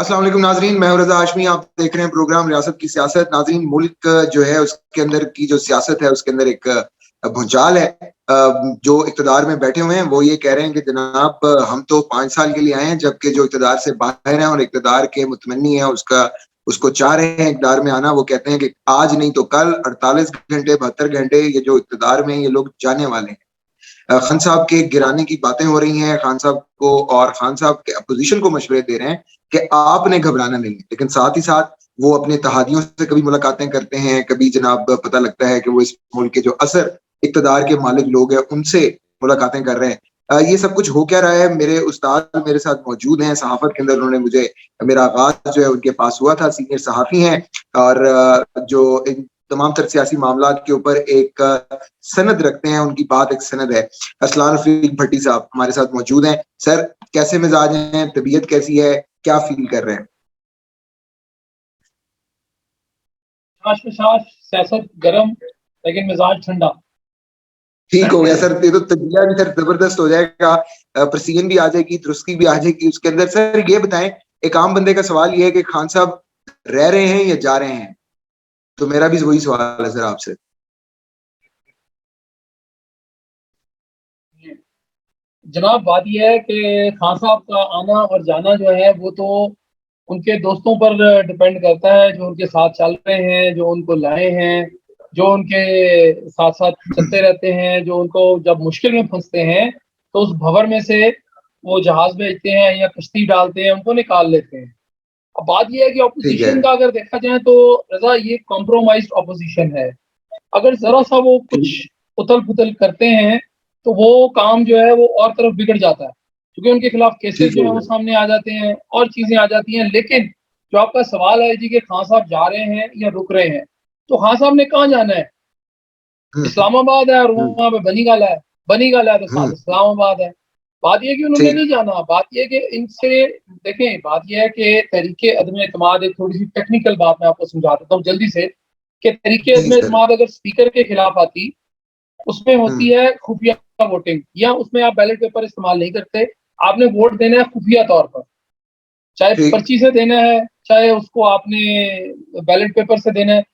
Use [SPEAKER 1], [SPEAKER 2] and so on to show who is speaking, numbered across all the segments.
[SPEAKER 1] अस्सलाम वालेकुम नाजरीन, मैं हूं रजा हाशमी। आप देख रहे हैं प्रोग्राम रियासत की सियासत। नाजरीन, मुल्क जो है उसके अंदर की जो सियासत है उसके अंदर एक भूचाल है। जो इक़्तिदार में बैठे हुए हैं वो ये कह रहे हैं कि जनाब हम तो 5 साल के लिए आए हैं, जबकि जो इक़्तिदार से बाहर हैं और इक़्तिदार के मुतमन्नी है उसको चाह रहे हैं इक़्तिदार में आना। वो कहते हैं कि आज नहीं तो कल 48 घंटे 72 घंटे ये जो इक़्तिदार में ये लोग जाने वाले हैं। खान साहब के गिराने की बातें हो रही हैं खान साहब को, और खान साहब के अपोजिशन को मशवरे दे रहे हैं कि आपने घबराना नहीं है। लेकिन साथ ही साथ वो अपने तहादियों से कभी मुलाकातें करते हैं, कभी जनाब पता लगता है कि वो इस मुल्क के जो असर इक़्तिदार के मालिक लोग हैं उनसे मुलाकातें कर रहे हैं। ये सब कुछ हो क्या रहा है? मेरे उस्ताद मेरे साथ मौजूद हैं सहाफत के अंदर। उन्होंने मुझे, मेरा आगाज जो है उनके पास हुआ था, सीनियर सहाफी हैं और जो इन तमाम तर सियासी मामला के ऊपर एक सनद रखते हैं। उनकी बात एक सनद है। असलान रफीक भट्टी साहब हमारे साथ मौजूद हैं। सर, कैसे मिजाज हैं? तबीयत कैसी है? क्या फील कर रहे हैं?
[SPEAKER 2] सियासत गर्म लेकिन मिजाज ठंडा।
[SPEAKER 1] ठीक हो गया सर, ये तो तबीयत भी सर जबरदस्त हो जाएगा। प्रसीन भी आ जाएगी, तुरस्की भी आ जाएगी उसके अंदर। सर ये बताएं, एक आम बंदे का सवाल ये है कि खान साहब रह रहे हैं या जा रहे हैं? तो मेरा भी वही सवाल है सर आपसे।
[SPEAKER 2] जनाब, बात यह है कि खान साहब का आना और जाना जो है वो तो उनके दोस्तों पर डिपेंड करता है, जो उनके साथ चल रहे हैं, जो उनको लाए हैं, जो उनके साथ साथ चलते रहते हैं, जो उनको जब मुश्किल में फंसते हैं तो उस भंवर में से वो जहाज भेजते हैं या कश्ती डालते हैं, उनको निकाल लेते हैं। अब बात यह है कि
[SPEAKER 1] ठीक है।
[SPEAKER 2] ऑपोजिशन का अगर देखा जाए तो रजा, ये कॉम्प्रोमाइज्ड ऑपोजिशन है। अगर जरा सा वो कुछ उथल पुथल करते हैं तो वो काम जो है वो और तरफ बिगड़ जाता है, क्योंकि उनके खिलाफ केसेस
[SPEAKER 1] ठीक
[SPEAKER 2] जो
[SPEAKER 1] हो
[SPEAKER 2] है वो
[SPEAKER 1] गया।
[SPEAKER 2] सामने आ जाते हैं और चीजें आ जाती हैं। लेकिन जो आपका सवाल है जी कि खान साहब जा रहे हैं या रुक रहे हैं, तो खान साहब ने कहाँ जाना है?
[SPEAKER 1] हम्म।
[SPEAKER 2] इस्लामाबाद है और
[SPEAKER 1] हम्म।
[SPEAKER 2] वहां पे बनी गाला है तो साथ
[SPEAKER 1] हम्म।
[SPEAKER 2] इस्लामाबाद है। बात यह है कि उन्होंने
[SPEAKER 1] ठीक।
[SPEAKER 2] नहीं जाना। बात यह है कि इनसे देखें, बात यह है कि तरीके अदम एतमाद, एक थोड़ी सी टेक्निकल बात मैं आपको समझा देता हूँ जल्दी से, कि तरीके
[SPEAKER 1] जी
[SPEAKER 2] अदम
[SPEAKER 1] सर।
[SPEAKER 2] एतमाद अगर स्पीकर के खिलाफ आती, उसमें होती
[SPEAKER 1] हम्म।
[SPEAKER 2] है खुफिया वोटिंग, या उसमें आप बैलेट पेपर इस्तेमाल नहीं करते। आपने वोट देना है खुफिया तौर पर, चाहे
[SPEAKER 1] ठीक।
[SPEAKER 2] पर्ची से देना है, चाहे उसको आपने बैलेट पेपर से देना है।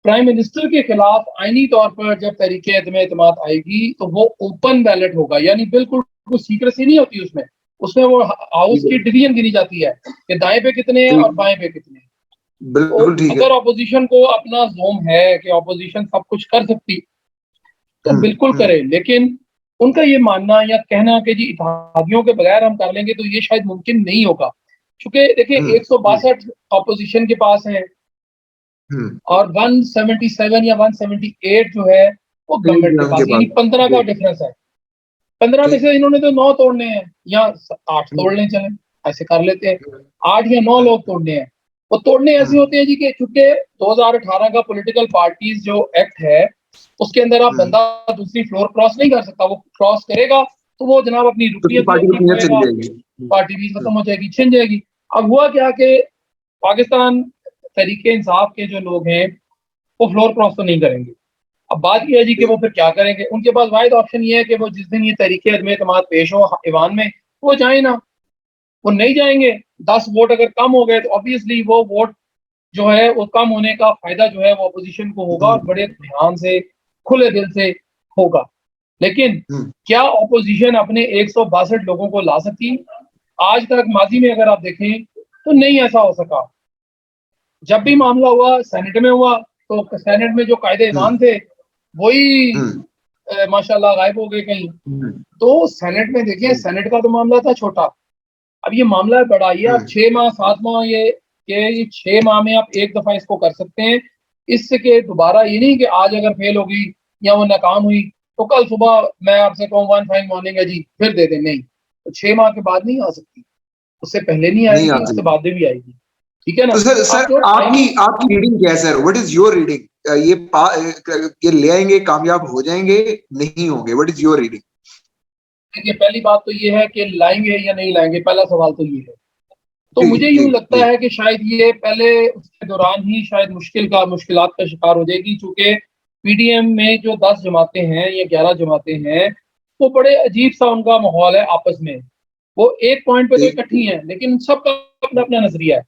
[SPEAKER 2] प्राइम मिनिस्टर के खिलाफ आईनी तौर पर जब तहरीक एतमाद आएगी तो वो ओपन बैलेट होगा, यानी बिल्कुल कोई सीक्रेसी नहीं होती उसमें। उसमें वो हाउस
[SPEAKER 1] ठीक
[SPEAKER 2] की
[SPEAKER 1] है।
[SPEAKER 2] डिवीजन गिनी जाती है कि दाएं पे कितने हैं और
[SPEAKER 1] ठीक।
[SPEAKER 2] बाएं पे कितने हैं। तो
[SPEAKER 1] बिल्कुल ठीक है।
[SPEAKER 2] अगर अपोजिशन को अपना जोम है कि अपोजिशन सब कुछ कर सकती, तो
[SPEAKER 1] हम्म।
[SPEAKER 2] बिल्कुल
[SPEAKER 1] हम्म।
[SPEAKER 2] करे। लेकिन उनका ये मानना या कहना कि जी इत्तेहादियों के बगैर हम कर लेंगे, तो ये शायद मुमकिन नहीं होगा। क्योंकि देखिए,
[SPEAKER 1] हम्म। हम्म।
[SPEAKER 2] 162 अपोजिशन के पास है
[SPEAKER 1] हम्म।
[SPEAKER 2] और 177 या 178 जो है वो
[SPEAKER 1] ठीक
[SPEAKER 2] गवर्नमेंट
[SPEAKER 1] है
[SPEAKER 2] के
[SPEAKER 1] उनके
[SPEAKER 2] पास, यानी
[SPEAKER 1] पास।
[SPEAKER 2] 15 का
[SPEAKER 1] ठीक।
[SPEAKER 2] डिफरेंस है। 15 में
[SPEAKER 1] ठीक।
[SPEAKER 2] से इन्होंने तो 9 तोड़ने हैं या 8
[SPEAKER 1] हम्म।
[SPEAKER 2] तोड़ लें, चले ऐसे कर लेते हैं। 8 या 9
[SPEAKER 1] हम्म।
[SPEAKER 2] लोग तोड़ने हैं। वो तोड़ने ऐसे
[SPEAKER 1] हम्म।
[SPEAKER 2] होते हैं जी कि चूंकि 2018 का पॉलिटिकल पार्टीज जो एक्ट है उसके अंदर आप
[SPEAKER 1] हम्म।
[SPEAKER 2] बंदा दूसरी फ्लोर क्रॉस नहीं कर सकता। वो क्रॉस करेगा तो वो जनाब अपनी
[SPEAKER 1] तो फिर
[SPEAKER 2] रुकनीत भी
[SPEAKER 1] पार्टी
[SPEAKER 2] अपनी
[SPEAKER 1] रुकनीत चली
[SPEAKER 2] खोएगा,
[SPEAKER 1] जाएगी।
[SPEAKER 2] पार्टी भी खत्म हो जाएगी, छिन जाएगी। अब हुआ क्या कि पाकिस्तान तरीके इंसाफ के जो लोग हैं वो फ्लोर क्रॉस तो नहीं करेंगे। अब बात यह है जी कि वो
[SPEAKER 1] ठीक।
[SPEAKER 2] फिर क्या करेंगे? उनके पास वाहिद ऑप्शन ये है कि वो जिस दिन ये तरीके अदम एतमाद पेश हो ईवान में, वो जाए ना। वो नहीं जाएंगे। 10 वोट अगर कम हो गए तो ऑब्वियसली वो वोट जो है वो कम होने का फायदा जो है वो अपोजिशन को होगा और बड़े
[SPEAKER 1] हम्म।
[SPEAKER 2] ध्यान से, खुले दिल से होगा। लेकिन
[SPEAKER 1] हम्म।
[SPEAKER 2] क्या अपोजिशन अपने 162 लोगों को ला सकती? आज तक माजी में अगर आप देखें तो नहीं ऐसा हो सका। जब भी मामला हुआ सेनेट में हुआ, तो सेनेट में जो कायदे
[SPEAKER 1] हम्म।
[SPEAKER 2] ईमान थे वही
[SPEAKER 1] हम्म।
[SPEAKER 2] माशाल्लाह गायब हो गए कहीं।
[SPEAKER 1] हम्म।
[SPEAKER 2] तो सेनेट में देखिए,
[SPEAKER 1] हम्म।
[SPEAKER 2] सेनेट का तो मामला था छोटा, अब ये मामला है बड़ा। ये आप
[SPEAKER 1] हम्म।
[SPEAKER 2] 6 माह 7 माह ये 6 माह में आप एक दफा इसको कर सकते हैं। इसके दोबारा ये नहीं कि आज अगर फेल होगी या वो नाकाम हुई तो कल सुबह मैं आपसे कहूँ वन फाइन मॉर्निंग है जी फिर दे दें, नहीं। तो 6 माह के बाद नहीं आ सकती, उससे पहले नहीं
[SPEAKER 1] नहीं आ
[SPEAKER 2] आएगी, उससे
[SPEAKER 1] सकती।
[SPEAKER 2] बाद में भी आएगी। ठीक है ना?
[SPEAKER 1] तो सर
[SPEAKER 2] अब
[SPEAKER 1] सर
[SPEAKER 2] जो
[SPEAKER 1] आपकी
[SPEAKER 2] टाइमिंग,
[SPEAKER 1] आपकी रीडिंग क्या है sir? What is your reading? ये ले आएंगे, कामयाब हो जाएंगे, नहीं होंगे? What is your reading?
[SPEAKER 2] देखिए पहली बात तो ये है कि लाएंगे या नहीं लाएंगे, पहला सवाल तो ये है। तो
[SPEAKER 1] जी।
[SPEAKER 2] मुझे यूं
[SPEAKER 1] जी।
[SPEAKER 2] लगता
[SPEAKER 1] जी।
[SPEAKER 2] है कि शायद ये पहले उसके दौरान ही शायद मुश्किलात का शिकार हो जाएगी, क्योंकि पीडीएम में जो 10 जमातें हैं या 11 जमातें हैं, वो बड़े अजीब सा उनका माहौल है आपस में। वो एक पॉइंट पे तो
[SPEAKER 1] ठीक।
[SPEAKER 2] इकट्ठी हैं लेकिन सबका अपना अपना नजरिया है।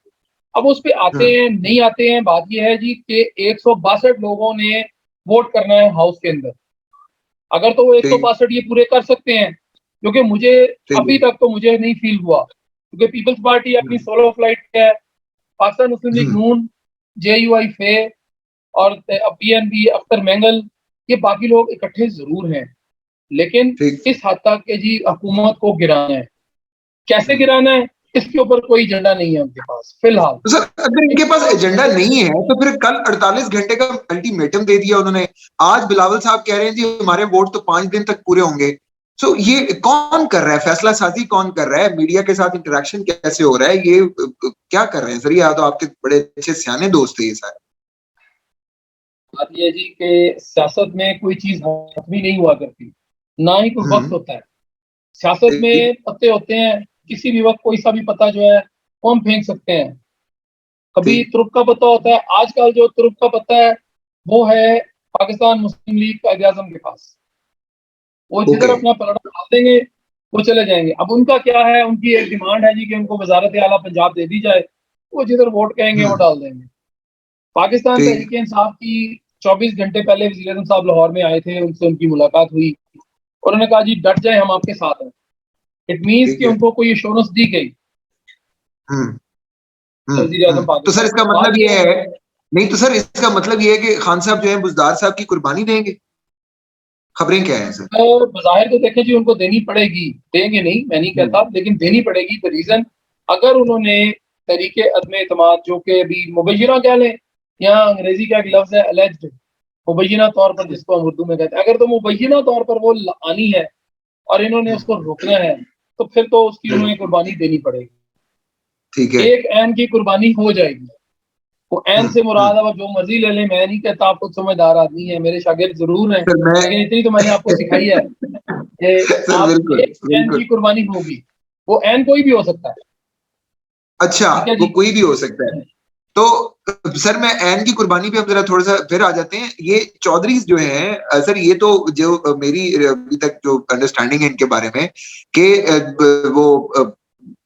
[SPEAKER 2] अब उस पे आते हैं नहीं आते हैं, बात ये है जी कि 162 लोगों ने वोट करना है हाउस के अंदर। अगर तो वो
[SPEAKER 1] ठीक
[SPEAKER 2] 162 ये पूरे कर सकते हैं, क्योंकि मुझे
[SPEAKER 1] ठीक
[SPEAKER 2] अभी
[SPEAKER 1] है।
[SPEAKER 2] तक तो मुझे नहीं फील हुआ, क्योंकि पीपल्स पार्टी अपनी सोलो फ्लाइट है, पाकिस्तान मुस्लिम लीग
[SPEAKER 1] हम्म,
[SPEAKER 2] नून, JUI फे और PNB अख्तर मेंगल, ये बाकी लोग इकट्ठे जरूर हैं, लेकिन
[SPEAKER 1] ठीक।
[SPEAKER 2] इस हद तक के जी हुकूमत को गिराना है, कैसे गिराना है इसके ऊपर कोई एजेंडा नहीं है उनके पास फिलहाल।
[SPEAKER 1] तो सर अगर इनके पास एजेंडा नहीं है तो फिर कल 48 घंटे का अल्टीमेटम दे दिया उन्होंने। आज बिलावल साहब कह रहे हैं जी हमारे वोट तो 5 दिन तक पूरे होंगे। सो ये कौन कर रहा है, फैसला साजी कौन कर रहा है, मीडिया के साथ इंटरेक्शन कैसे हो रहा है, ये क्या कर रहे हैं सर? ये तो आपके बड़े अच्छे सियाने दोस्त है ये सारे।
[SPEAKER 2] बात यह है जी कि सियासत में कोई चीज हतमी नहीं हुआ करती, ना ही कोई वक्त
[SPEAKER 1] हम्म।
[SPEAKER 2] होता है। सियासत
[SPEAKER 1] ठीक।
[SPEAKER 2] में पत्ते होते हैं, किसी भी वक्त कोई सा भी पत्ता जो है वो हम फेंक सकते हैं। कभी
[SPEAKER 1] ठीक।
[SPEAKER 2] तुरुप का पत्ता होता है, आजकल जो तुरुप का पत्ता है वो है पाकिस्तान मुस्लिम लीग कायद आजम के पास। वो जिधर
[SPEAKER 1] ओके।
[SPEAKER 2] अपना पलड़ा डाल देंगे वो चले जाएंगे। अब उनका क्या है, उनकी एक डिमांड है जी कि उनको वजारत आला पंजाब दे दी जाए, वो जिधर वोट कहेंगे वो
[SPEAKER 1] हम्म।
[SPEAKER 2] डाल देंगे। पाकिस्तान
[SPEAKER 1] ठीक।
[SPEAKER 2] तहरीक इंसाफ की 24 घंटे पहले वज़ीर आज़म साहब लाहौर में आए थे, उनसे उनकी मुलाकात हुई, उन्होंने कहा जी डट जाए हम आपके साथ हैं। इट मीन्स
[SPEAKER 1] ठीक
[SPEAKER 2] कि
[SPEAKER 1] है।
[SPEAKER 2] उनको कोई एश्योरेंस दी गई
[SPEAKER 1] हम्म। हम्म।
[SPEAKER 2] वज़ीर आज़म
[SPEAKER 1] तो सर
[SPEAKER 2] पाकिस्तान
[SPEAKER 1] इसका
[SPEAKER 2] को। बात
[SPEAKER 1] मतलब
[SPEAKER 2] यह
[SPEAKER 1] ये
[SPEAKER 2] है,
[SPEAKER 1] है, नहीं तो सर इसका मतलब ये है कि खान साहब जो है बुजदार साहब की कुर्बानी देंगे? खबरें क्या है सर?
[SPEAKER 2] तो बज़ाहिर तो देखें जी उनको देनी पड़ेगी, देंगे नहीं मैं नहीं
[SPEAKER 1] हम्म।
[SPEAKER 2] कहता, लेकिन देनी पड़ेगी। द रीजन, अगर उन्होंने तरीके अदम एतमाद जो कि अभी मुबैना कह लें, यहाँ अंग्रेजी का एक लफ्ज है एलेज्ड, मुबैना तौर पर जिसको हम उर्दू में कहते हैं, अगर तो मुबैना तौर पर वो आनी है और इन्होंने उसको रोकना है, तो फिर तो उसकी उन्हें कुर्बानी देनी पड़ेगी।
[SPEAKER 1] ठीक है।
[SPEAKER 2] एक ऐन की कुर्बानी हो जाएगी। वो ऐन से
[SPEAKER 1] हम्म।
[SPEAKER 2] मुराद अब आप जो मर्जी ले लें, मैं नहीं कहता आप खुद समझदार आदमी है, मेरे शागिर्द जरूर हैं,
[SPEAKER 1] सर मैं
[SPEAKER 2] लेकिन इतनी तो मैंने आपको सिखाई है कि
[SPEAKER 1] सर
[SPEAKER 2] आप
[SPEAKER 1] बिल्कुल
[SPEAKER 2] एक ऐन की
[SPEAKER 1] बिल्कुल।
[SPEAKER 2] कुर्बानी होगी। वो ऐन कोई भी हो सकता है।
[SPEAKER 1] अच्छा,
[SPEAKER 2] ठीक है
[SPEAKER 1] वो
[SPEAKER 2] जी।
[SPEAKER 1] कोई भी हो सकता है। तो सर मैं ऐन की कुर्बानी पे हम जरा थोड़ा सा फिर आ जाते हैं। ये चौधरी जो हैं सर, ये तो जो मेरी अभी तक जो अंडरस्टैंडिंग है इनके बारे में कि वो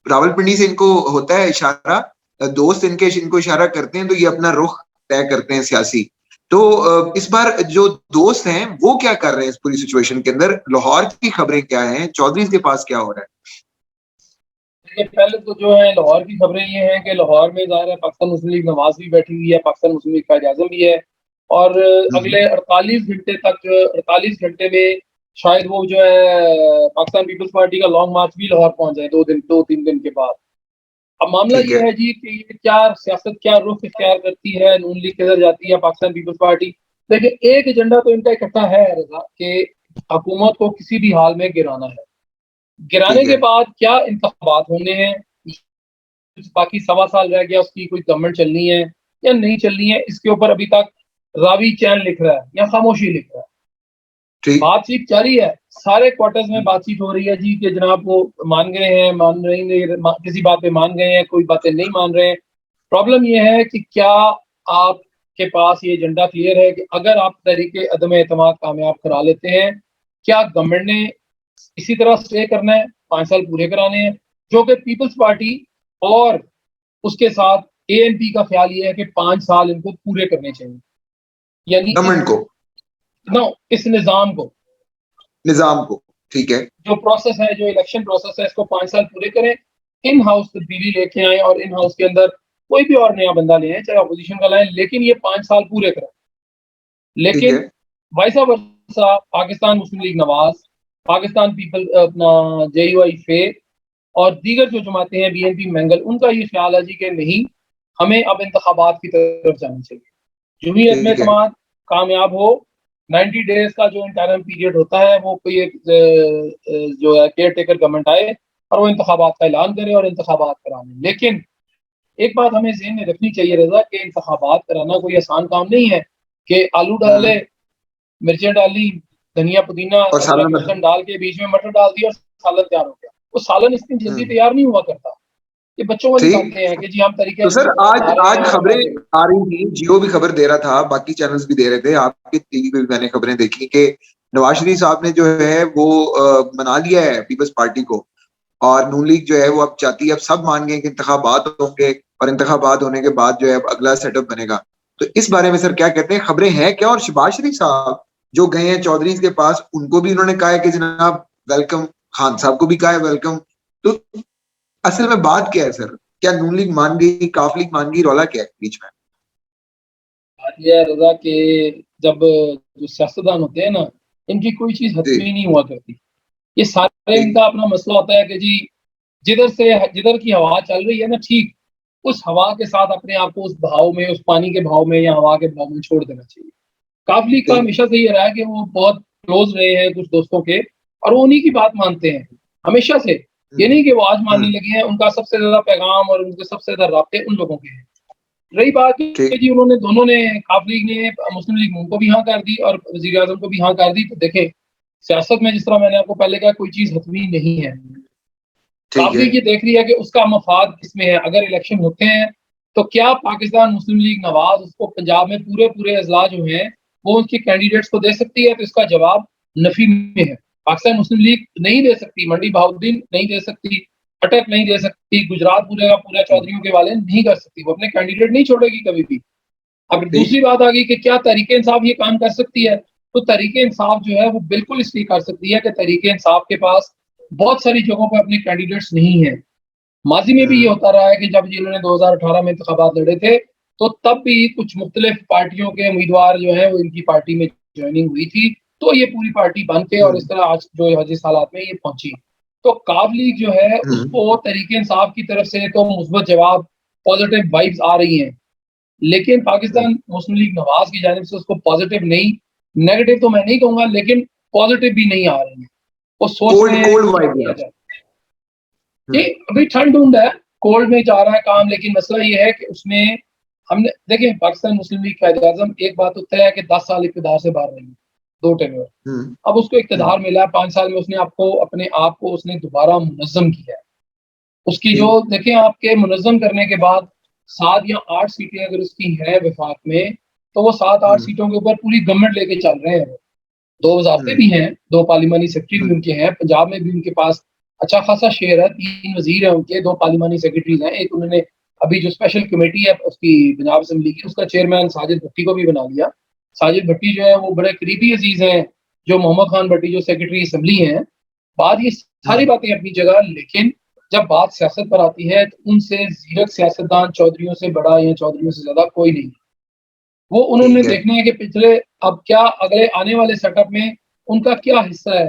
[SPEAKER 1] रावलपिंडी से इनको होता है इशारा, दोस्त इनको इशारा करते हैं तो ये अपना रुख तय करते हैं सियासी। तो इस बार जो दोस्त हैं वो क्या कर रहे हैं इस पूरी सिचुएशन के अंदर? लाहौर की खबरें क्या हैं, चौधरी के पास क्या हो रहा है?
[SPEAKER 2] देखिए, पहले तो जो है लाहौर की खबरें ये हैं कि लाहौर में ज़ाहिर है पाकिस्तान मुस्लिम लीग नवाज भी बैठी हुई है, पाकिस्तान मुस्लिम लीग कायद आज़म भी है, और
[SPEAKER 1] हम्म।
[SPEAKER 2] अगले 48 घंटे तक, 48 घंटे में शायद वो जो है पाकिस्तान पीपल्स पार्टी का लॉन्ग मार्च भी लाहौर पहुंच जाए, 2 3 दिन के बाद। अब मामला
[SPEAKER 1] ठीक
[SPEAKER 2] ये
[SPEAKER 1] है।
[SPEAKER 2] है जी कि ये क्या सियासत, क्या रुख इख्तियार करती है, नून लीग किधर जाती है, पाकिस्तान पीपल्स पार्टी। देखिए, एक एजेंडा तो इनका इकट्ठा है रजा, कि हुकूमत को किसी भी हाल में गिराना है। गिराने
[SPEAKER 1] ठीक
[SPEAKER 2] के
[SPEAKER 1] है।
[SPEAKER 2] बाद क्या इंतखाबात होने हैं, बाकी 1.25 साल रह गया, उसकी कोई गवर्नमेंट चलनी है या नहीं चलनी है, इसके ऊपर अभी तक रावी चैन लिख रहा है या खामोशी लिख रहा है।
[SPEAKER 1] ठीक।
[SPEAKER 2] बातचीत जारी है, सारे क्वार्टर्स में बातचीत हो रही है जी कि जनाब वो मान गए हैं, मान नहीं, किसी बात पे मान गए हैं, कोई बातें नहीं मान रहे हैं। प्रॉब्लम यह है कि क्या आपके पास ये एजेंडा क्लियर है कि अगर आप तरीके अदम एतमाद कामयाब करा लेते हैं, क्या गवर्नमेंट ने इसी तरह स्टे करना है, 5 साल पूरे कराने हैं, जो कि पीपल्स पार्टी और उसके साथ ANP का ख्याल ये है कि 5 साल इनको पूरे करने चाहिए। यानी
[SPEAKER 1] गवर्नमेंट को,
[SPEAKER 2] नो, इस निज़ाम को,
[SPEAKER 1] निजाम को। ठीक है।
[SPEAKER 2] जो प्रोसेस है, जो इलेक्शन प्रोसेस है, इसको 5 साल पूरे करें, इन हाउस तब्दीली लेके आए और इन हाउस के अंदर कोई भी और नया बंदा ले आए, चाहे अपोजिशन का लाए, लेकिन ये 5 साल पूरे करें।
[SPEAKER 1] ठीक
[SPEAKER 2] लेकिन
[SPEAKER 1] है।
[SPEAKER 2] वाइसा वर्सा पाकिस्तान मुस्लिम लीग नवाज, पाकिस्तान पीपल अपना JUI फे और दीगर जो जमातें हैं, BNP मेंगल, उनका ये ख्याल है जी कि नहीं, हमें अब इंतखाबात की तरफ जाना चाहिए। जमहूरियत में
[SPEAKER 1] ठीक है।
[SPEAKER 2] इत्तेमाद कामयाब हो, 90 डेज का जो इंटरम पीरियड होता है, वो कोई एक जो है केयर टेकर गवर्नमेंट आए और वो इंतखाबात का ऐलान करे और इंतखाबात कराने। लेकिन एक बात हमें ज़हन में रखनी चाहिए रजा, कि इंतखाबात कराना कोई आसान काम नहीं है कि आलू डाले,
[SPEAKER 1] हम्म।
[SPEAKER 2] मिर्चें डाली, धनिया पुदीना
[SPEAKER 1] और
[SPEAKER 2] अदरक
[SPEAKER 1] सालन
[SPEAKER 2] लहसुन डाल के बीच में मटर डाल दिया और सालन तैयार हो गया। वो सालन इतनी जल्दी
[SPEAKER 1] हम्म।
[SPEAKER 2] तैयार नहीं हुआ करता। ये बच्चों वाली
[SPEAKER 1] ठीक।
[SPEAKER 2] बातें हैं कि जी हम तरीके
[SPEAKER 1] तो सर आज
[SPEAKER 2] बता रहे
[SPEAKER 1] आज
[SPEAKER 2] हैं और
[SPEAKER 1] खबरें
[SPEAKER 2] बना देंगे।
[SPEAKER 1] आ रही थी, जियो भी खबर दे रहा था, बाकी चैनल्स भी दे रहे थे, आपकी टीवी पे भी मैंने खबरें देखी कि नवाज शरीफ साहब ने जो है वो मना लिया है पीपल्स पार्टी को और नून लीग जो है वो अब चाहती है, अब सब मान गए कि इंतखाबात होंगे और इंतखाबात होने के बाद जो है अब अगला सेटअप बनेगा। तो इस बारे में सर क्या कहते हैं, खबरें हैं क्या? और शहबाज शरीफ साहब जो गए हैं चौधरी के पास, उनको भी उन्होंने कहा है कि जनाब वेलकम, खान साहब को भी कहा है वेलकम। तो असल में बात क्या है सर? क्या नून लीग मान गई, काफ लीग मान गई, रौला क्या है बीच में?
[SPEAKER 2] बात यह है रजा के जब जो सियासतदान होते हैं ना, इनकी कोई चीज
[SPEAKER 1] जी
[SPEAKER 2] हतमी नहीं हुआ करती। ये सारे
[SPEAKER 1] ठीक।
[SPEAKER 2] इनका अपना मसला होता है कि जी जिधर की हवा चल रही है ना, ठीक उस हवा के साथ अपने आप को उस भाव में, उस पानी के भाव में या हवा के भाव में छोड़ देना चाहिए। काफली का
[SPEAKER 1] ठीक।
[SPEAKER 2] हमेशा से ये रहा है कि वो बहुत क्लोज रहे हैं कुछ दोस्तों के, और वो उन्हीं की बात मानते हैं हमेशा से। ये
[SPEAKER 1] हम्म।
[SPEAKER 2] नहीं कि वो आज मानने
[SPEAKER 1] हम्म।
[SPEAKER 2] लगे हैं, उनका सबसे ज्यादा पैगाम और उनके सबसे ज्यादा राब्ते उन लोगों के हैं। रही बात कि
[SPEAKER 1] ठीक।
[SPEAKER 2] जी उन्होंने दोनों ने, काफ लीग ने मुस्लिम लीग नून को भी हाँ कर दी और वजीर आजम को भी हाँ कर दी। तो देखें, सियासत में जिस तरह मैंने आपको पहले कहा, कोई चीज हतमी नहीं है।
[SPEAKER 1] ठीक
[SPEAKER 2] काफ
[SPEAKER 1] है।
[SPEAKER 2] लीग ये देख रही है कि उसका मफाद किसमें है। अगर इलेक्शन होते हैं तो क्या पाकिस्तान मुस्लिम लीग नवाज उसको पंजाब में पूरे पूरे अजला जो हैं वो उसके कैंडिडेट्स को दे सकती है? तो इसका जवाब नफी में है। पाकिस्तान मुस्लिम लीग नहीं दे सकती, मंडी बहाउद्दीन नहीं दे सकती, अटक नहीं दे सकती, गुजरात पूरे का पूरा चौधरीयों के वाले नहीं कर सकती। वो अपने कैंडिडेट नहीं छोड़ेगी कभी भी। अब
[SPEAKER 1] ठीक।
[SPEAKER 2] दूसरी बात आ गई कि क्या तरीके इंसाफ ये काम कर सकती है? तो तरीके इंसाफ जो है वो बिल्कुल इसलिए कर सकती है कि तरीके इंसाफ के पास बहुत सारी जगहों पर अपने कैंडिडेट्स नहीं है। माजी में भी ये
[SPEAKER 1] हम्म।
[SPEAKER 2] होता रहा है कि जब जिन्होंने 2018 में इंतखाबात लड़े थे, तो तब भी कुछ मुख्तलिफ पार्टियों के उम्मीदवार जो है वो इनकी पार्टी में ज्वाइनिंग हुई थी। तो ये पूरी पार्टी बन के और इस
[SPEAKER 1] हम्म।
[SPEAKER 2] तरह आज जो जिस हालात में ये पहुंची। तो काब लीग जो है
[SPEAKER 1] हम्म।
[SPEAKER 2] उसको तरीके इंसाफ की तरफ से तो मुस्बत जवाब, पॉजिटिव वाइब्स आ रही हैं, लेकिन
[SPEAKER 1] हम्म।
[SPEAKER 2] पाकिस्तान मुस्लिम लीग नवाज की जानिब से उसको पॉजिटिव नहीं, नेगेटिव तो मैं नहीं कहूंगा, लेकिन पॉजिटिव भी नहीं आ रही है। वो सोच रहे
[SPEAKER 1] कोल्ड
[SPEAKER 2] हैं
[SPEAKER 1] कोल्ड
[SPEAKER 2] कि क्या किया
[SPEAKER 1] वाइब।
[SPEAKER 2] जाए। ये अभी ठंड ढूंढ है, कोल्ड में जा रहा है काम, लेकिन मसला ये है कि उसमें हमने देखिए, पाकिस्तान मुस्लिम लीग कायदे आजम एक बात तो तय है कि 10 साल इक़्तिदार से बाहर रही है, 2 टेन्योर।
[SPEAKER 1] हम्म।
[SPEAKER 2] अब उसको
[SPEAKER 1] हम्म।
[SPEAKER 2] इक़्तिदार मिला है, 5 साल में उसने आपको अपने आप को उसने दोबारा मुनज़्ज़म किया है। उसकी जो
[SPEAKER 1] ठीक।
[SPEAKER 2] देखें आपके मुनज़्ज़म करने के बाद 7 या 8 सीटें अगर उसकी है वफाक में, तो वो 7 8
[SPEAKER 1] हम्म।
[SPEAKER 2] सीटों के ऊपर पूरी गवर्नमेंट लेके चल रहे हैं। 2 वजारतें
[SPEAKER 1] हम्म।
[SPEAKER 2] भी हैं, 2 पार्लिमानी सेक्रेटरी भी
[SPEAKER 1] हम्म।
[SPEAKER 2] उनके हैं, पंजाब में भी उनके पास अच्छा खासा शेयर है, 3 वजीर हैं उनके, 2 पार्लिमानी सेक्रेटरीज हैं। एक उन्होंने अभी जो स्पेशल कमेटी है उसकी पंजाब असेंबली की, उसका चेयरमैन साजिद भट्टी को भी बना लिया। साजिद भट्टी जो है वो बड़े करीबी अजीज हैं जो मोहम्मद खान भट्टी जो सेक्रेटरी असेंबली हैं। बात ये सारी
[SPEAKER 1] हम्म।
[SPEAKER 2] बातें अपनी जगह, लेकिन जब बात सियासत पर आती है तो उनसे जीरक सियासतदान चौधरियों से बड़ा या चौधरियों से ज्यादा कोई नहीं। वो उन्होंने
[SPEAKER 1] ठीक है।
[SPEAKER 2] देखना है कि पिछले, अब क्या अगले आने वाले सेटअप में उनका क्या हिस्सा है।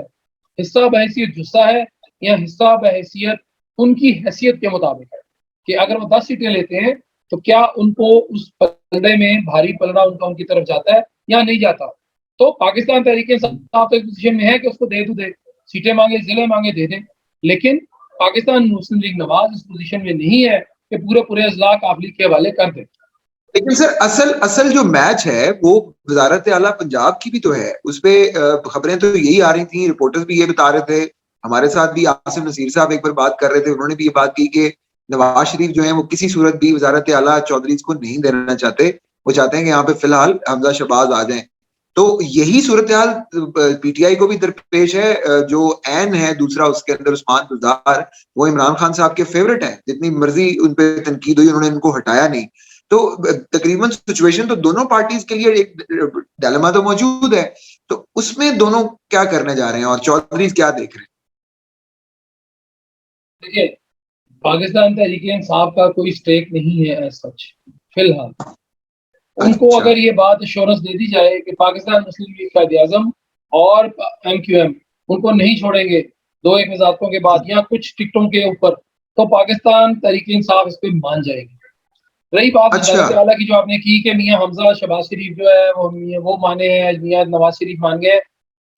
[SPEAKER 2] हिस्सा बहैसियत जुस्सा है या हिस्सा बहैसियत उनकी हैसियत के मुताबिक है, कि अगर वो 10 सीटें लेते हैं तो क्या उनको उस पलड़े में भारी पलड़ा उनका उनकी तरफ जाता है या नहीं जाता। तो पाकिस्तान तहरीक इंसाफ एक पोजीशन में है कि उसको दे सीटें मांगे, जिले मांगे दे दे, लेकिन पाकिस्तान मुस्लिम लीग नवाज इस पोजीशन में नहीं है कि पूरे पूरे अजला काबली के हवाले कर दे।
[SPEAKER 1] लेकिन सर असल असल जो मैच है वो वजारत आला पंजाब की भी तो है, उसपे खबरें तो यही आ रही थी, रिपोर्टर्स भी ये बता रहे थे। हमारे साथ भी आसिम नसीर साहब एक बार बात कर रहे थे, उन्होंने भी ये बात की कि नवाज शरीफ जो है वो किसी सूरत भी वजारत आला चौधरी को नहीं देना चाहते। वो चाहते हैं कि यहाँ पे फिलहाल हमजा शहबाज आ जाएं। तो यही सूरत हाल पीटीआई को भी दरपेश है। जो एन है दूसरा उसके अंदर उस्मान गुलजार, वो इमरान खान साहब के फेवरेट है, जितनी मर्जी उन पर तनकीद हुई उन्होंने इनको हटाया नहीं। तो तकरीबन सिचुएशन तो दोनों पार्टीज के लिए एक डायलेमा तो मौजूद है। तो उसमें दोनों क्या करने जा रहे हैं और चौधरी क्या देख रहे हैं?
[SPEAKER 2] देखिए, पाकिस्तान तहरीक इंसाफ का कोई स्टेक नहीं है एज सच फिलहाल। उनको
[SPEAKER 1] अच्छा।
[SPEAKER 2] अगर ये बात एश्योरेंस दे दी जाए कि पाकिस्तान मुस्लिम लीग कायदे आजम और MQM उनको नहीं छोड़ेंगे 2 1 वजारतों के बाद या कुछ टिकटों के ऊपर, तो पाकिस्तान तहरीक इंसाफ इस पर मान जाएगी। रही बात
[SPEAKER 1] अच्छा।
[SPEAKER 2] वजारत आला की जो आपने की कि मियाँ हमजा शहबाज शरीफ जो है वो माने हैं, मियाँ नवाज शरीफ मान गए।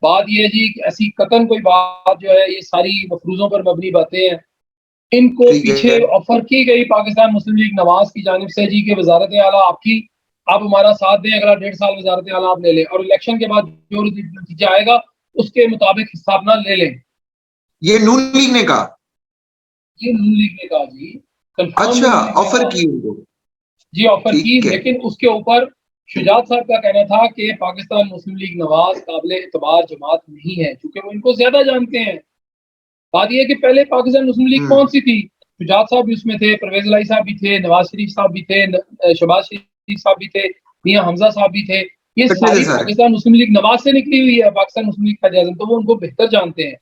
[SPEAKER 2] बात ये है जी कि ऐसी कतन कोई बात जो है, ये सारी मफरूजों पर मबनी बातें हैं। इनको
[SPEAKER 1] ठीक
[SPEAKER 2] पीछे
[SPEAKER 1] है।
[SPEAKER 2] ऑफर की गई पाकिस्तान मुस्लिम लीग नवाज की जानिब से जी के वजारत आला आपकी, आप हमारा साथ दें, अगला 1.5 साल वजारत आला आप ले लें और इलेक्शन के बाद जो नतीजा आएगा उसके मुताबिक हिस्सा अपना ले लें।
[SPEAKER 1] ये नून लीग ने कहा?
[SPEAKER 2] ये नून लीग ने कहा जी, कंफर्म
[SPEAKER 1] अच्छा,
[SPEAKER 2] नून लीग ने
[SPEAKER 1] ऑफर
[SPEAKER 2] कहा।
[SPEAKER 1] की उनको?
[SPEAKER 2] जी ऑफर की,
[SPEAKER 1] ठीक है।
[SPEAKER 2] लेकिन उसके ऊपर शुजात साहब का कहना था कि पाकिस्तान मुस्लिम लीग नवाज काबिल एतबार जमात नहीं है, क्योंकि वो इनको ज्यादा जानते हैं। बात यह है कि पहले पाकिस्तान मुस्लिम लीग कौन सी थी? शुजात साहब भी उसमें थे, परवेज लाई साहब भी थे, नवाज शरीफ साहब भी थे, शहबाज शरीफ साहब भी थे, मियां हमजा साहब भी थे। ये
[SPEAKER 1] कितने थे
[SPEAKER 2] सारी
[SPEAKER 1] सारे?
[SPEAKER 2] पाकिस्तान मुस्लिम लीग नवाज से निकली हुई है, पाकिस्तान मुस्लिम लीग का आज़म, तो वो उनको बेहतर जानते हैं।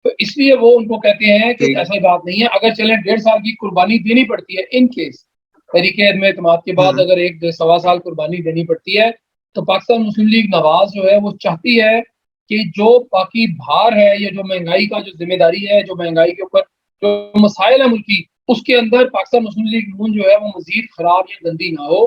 [SPEAKER 2] तो इसलिए वो उनको कहते हैं कि
[SPEAKER 1] ठीक।
[SPEAKER 2] ऐसा बात नहीं है, अगर चले 1.5 साल की कुर्बानी देनी पड़ती है इन केस तरीके अदम एतमाद के बाद, अगर 1 सवा साल कुर्बानी देनी पड़ती है, तो पाकिस्तान मुस्लिम लीग नवाज जो है वो चाहती है कि जो बाकी भार है, या जो महंगाई का जो जिम्मेदारी है, जो महंगाई के ऊपर जो मसाइल है मुल्की, उसके अंदर पाकिस्तान मुस्लिम लीग नून जो है वो मजीद खराब या गंदी ना हो।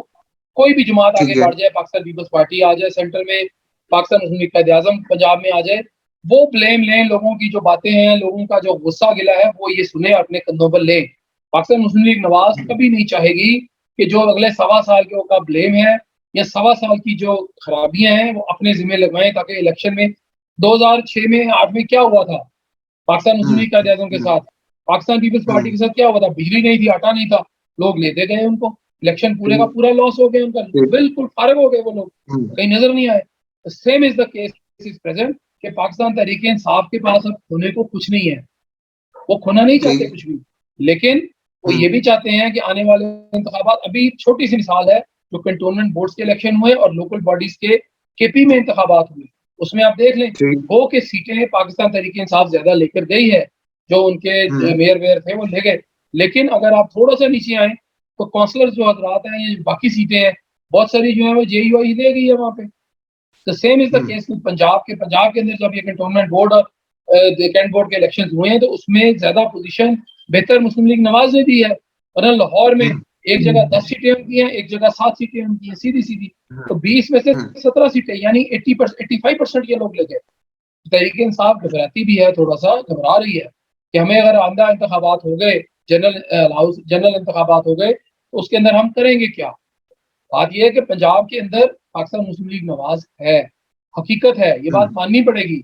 [SPEAKER 2] कोई भी जमात आगे
[SPEAKER 1] ठीक है।
[SPEAKER 2] बढ़ जाए, पाकिस्तान पीपल्स पार्टी आ जाए सेंटर में, पाकिस्तान मुस्लिम लीग कायद आज़म पंजाब में आ जाए, वो ब्लेम लें, लोगों की जो बातें हैं, लोगों का जो गुस्सा गिला है, वो ये सुने, अपने कंधों पर लें। पाकिस्तान मुस्लिम लीग नवाज कभी नहीं चाहेगी कि जो अगले 1.25 साल के का ब्लेम है, या 1.25 साल की जो खराबियां हैं, वो अपने जिम्मे लगवाएं, ताकि इलेक्शन में 2006 में 8 में क्या हुआ था पाकिस्तान मुस्लिम लीग कायद आज़म के साथ, पाकिस्तान पीपल्स पार्टी के साथ क्या हुआ था? बिजली नहीं थी, आटा नहीं था, लोग लेते गए उनको, इलेक्शन पूरे का पूरा लॉस हो गया उनका, बिल्कुल फारग हो गए वो लोग, कहीं नजर नहीं आए। Same is the case is present कि पाकिस्तान तहरीक इंसाफ के पास अब खोने को कुछ नहीं है, वो खोना नहीं चाहते कुछ भी, लेकिन वो ये भी चाहते हैं कि आने वाले इंतखाबात, अभी छोटी सी मिसाल है, जो कंटोनमेंट बोर्ड्स के इलेक्शन हुए और लोकल बॉडीज के केपी में इंतखाबात हुए, उसमें आप देख लें वो के सीटें पाकिस्तान तहरीक इंसाफ ज्यादा लेकर गई है, जो उनके मेयर वेयर थे वो ले गए। लेकिन अगर आप थोड़ा सा नीचे आए, तो काउंसलर जो हजरात हैं, ये बाकी सीटें हैं, बहुत सारी जो है वो JUI ले गई है वहां पे। The same is the case Punjab के अंदर जब ये कंटोनमेंट बोर्ड और कैंट बोर्ड के इलेक्शन हुए हैं, तो उसमें ज्यादा पोजीशन बेहतर मुस्लिम लीग नवाज ने दी है, वरना लाहौर में एक जगह 10 सीटें उनकी हैं, एक जगह 7 सीटें उनकी हैं, सीधी सीधी। तो 20 में से 17 सीटें, यानी 85% ये लोग ले गए। तहरीक इंसाफ घबराती भी है, थोड़ा सा घबरा रही है कि हमें अगर आंदा इंतखाबात हो गए, जनरल इंतखाबात हो गए, तो उसके अंदर हम करेंगे क्या? बात यह है कि पंजाब के अंदर पाकिस्तान मुस्लिम लीग नवाज है, हकीकत है, ये बात माननी पड़ेगी।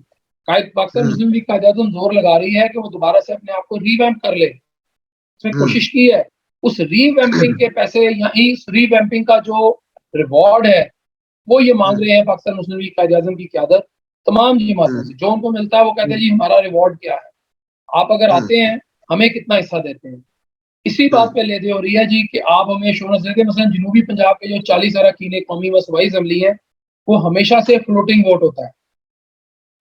[SPEAKER 2] पाकिस्तान मुस्लिम लीग कायद आज़म जोर लगा रही है कि वो दोबारा से अपने आप को रीवैम्प कर ले, उसने कोशिश की है। उस रीवैम्पिंग के पैसे, यही रीवैम्पिंग का जो रिवॉर्ड है, वो ये मांग रहे हैं पाकिस्तान मुस्लिम लीग कायद आज़म की क़यादत तमाम जमातों से, जो उनको मिलता है वो कहते हैं जी हमारा रिवॉर्ड क्या है, आप अगर आते हैं हमें कितना हिस्सा देते हैं। इसी बात पे लेते हो रही है जी कि आप हमें एश्योरेंस देते हैं। मसलन जनूबी पंजाब के जो 40 अरकान कौमी व सूबाई असेंबली है, वो हमेशा से फ्लोटिंग वोट होता है